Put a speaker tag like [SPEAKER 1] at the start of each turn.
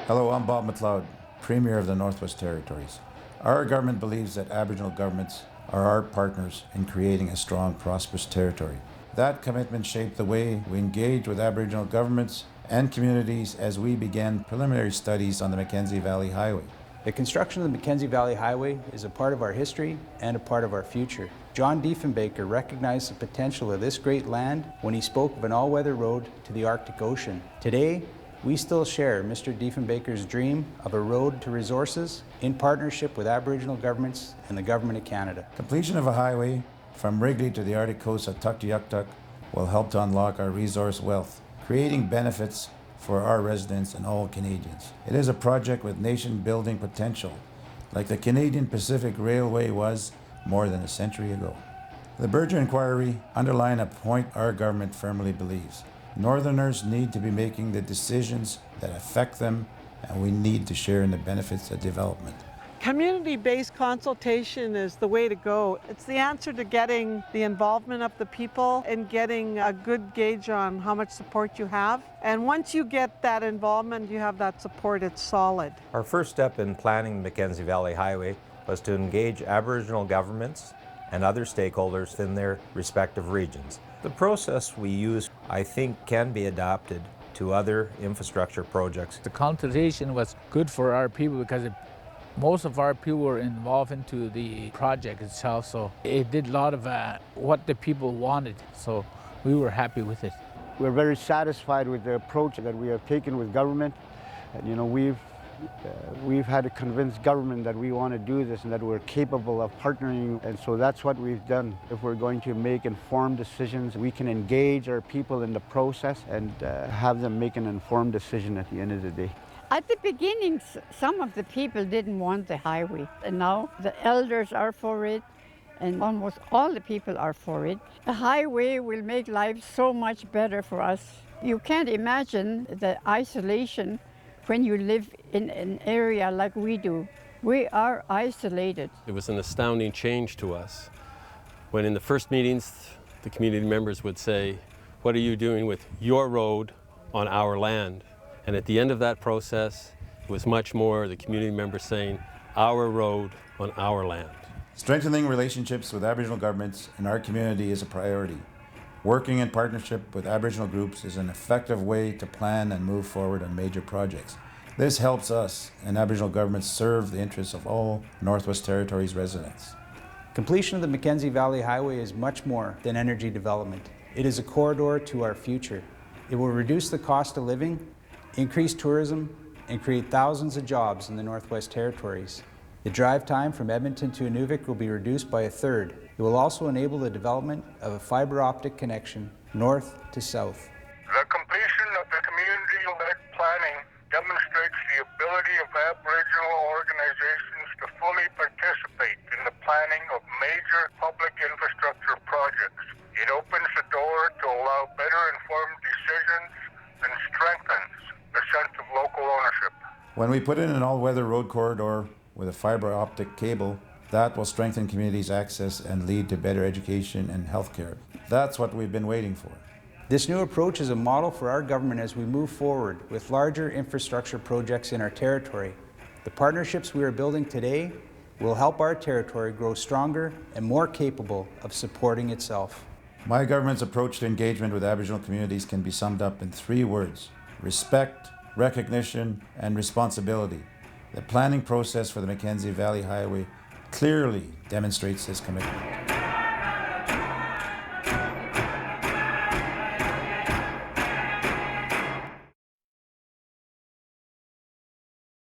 [SPEAKER 1] Hello, I'm Bob McLeod, Premier of the Northwest Territories. Our government believes that Aboriginal governments are our partners in creating a strong, prosperous territory. That commitment shaped the way we engage with Aboriginal governments and communities as we began preliminary studies on the Mackenzie Valley Highway.
[SPEAKER 2] The construction of the Mackenzie Valley Highway is a part of our history and a part of our future. John Diefenbaker recognized the potential of this great land when he spoke of an all-weather road to the Arctic Ocean. Today, we still share Mr. Diefenbaker's dream of a road to resources in partnership with Aboriginal governments and the Government of Canada.
[SPEAKER 1] Completion of a highway from Wrigley to the Arctic coast of Tuktoyaktuk will help to unlock our resource wealth, creating benefits for our residents and all Canadians. It is a project with nation-building potential, like the Canadian Pacific Railway was more than a century ago. The Berger Inquiry underlined a point our government firmly believes. Northerners need to be making the decisions that affect them, and we need to share in the benefits of development.
[SPEAKER 3] Community-based consultation is the way to go. It's the answer to getting the involvement of the people and getting a good gauge on how much support you have. And once you get that involvement, you have that support, it's solid.
[SPEAKER 4] Our first step in planning the Mackenzie Valley Highway was to engage Aboriginal governments and other stakeholders in their respective regions. The process we use, I think, can be adapted to other infrastructure projects.
[SPEAKER 5] The consultation was good for our people because most of our people were involved into the project itself, so it did a lot of what the people wanted, so we were happy with it.
[SPEAKER 6] We're very satisfied with the approach that we have taken with government. And, we've had to convince government that we want to do this and that we're capable of partnering, and so that's what we've done. If we're going to make informed decisions, we can engage our people in the process and have them make an informed decision at the end of the day.
[SPEAKER 7] At the beginning, some of the people didn't want the highway, and now the elders are for it, and almost all the people are for it. The highway will make life so much better for us. You can't imagine the isolation when you live in an area like we do. We are isolated.
[SPEAKER 8] It was an astounding change to us when in the first meetings the community members would say, "What are you doing with your road on our land?" And at the end of that process, it was much more the community members saying, "Our road on our land."
[SPEAKER 1] Strengthening relationships with Aboriginal governments in our community is a priority. Working in partnership with Aboriginal groups is an effective way to plan and move forward on major projects. This helps us and Aboriginal governments serve the interests of all Northwest Territories residents.
[SPEAKER 2] Completion of the Mackenzie Valley Highway is much more than energy development. It is a corridor to our future. It will reduce the cost of living, increase tourism, and create thousands of jobs in the Northwest Territories. The drive time from Edmonton to Inuvik will be reduced by a third. It will also enable the development of a fiber optic connection north to south.
[SPEAKER 9] The completion of the community-led planning demonstrates the ability of Aboriginal organizations to fully participate in the planning of major public infrastructure projects. It opens the door to allow better informed decisions and strengthens the sense of local ownership.
[SPEAKER 1] When we put in an all-weather road corridor with a fiber optic cable, that will strengthen communities' access and lead to better education and healthcare. That's what we've been waiting for.
[SPEAKER 2] This new approach is a model for our government as we move forward with larger infrastructure projects in our territory. The partnerships we are building today will help our territory grow stronger and more capable of supporting itself.
[SPEAKER 1] My government's approach to engagement with Aboriginal communities can be summed up in 3 words: respect, recognition, and responsibility. The planning process for the Mackenzie Valley Highway clearly demonstrates this commitment.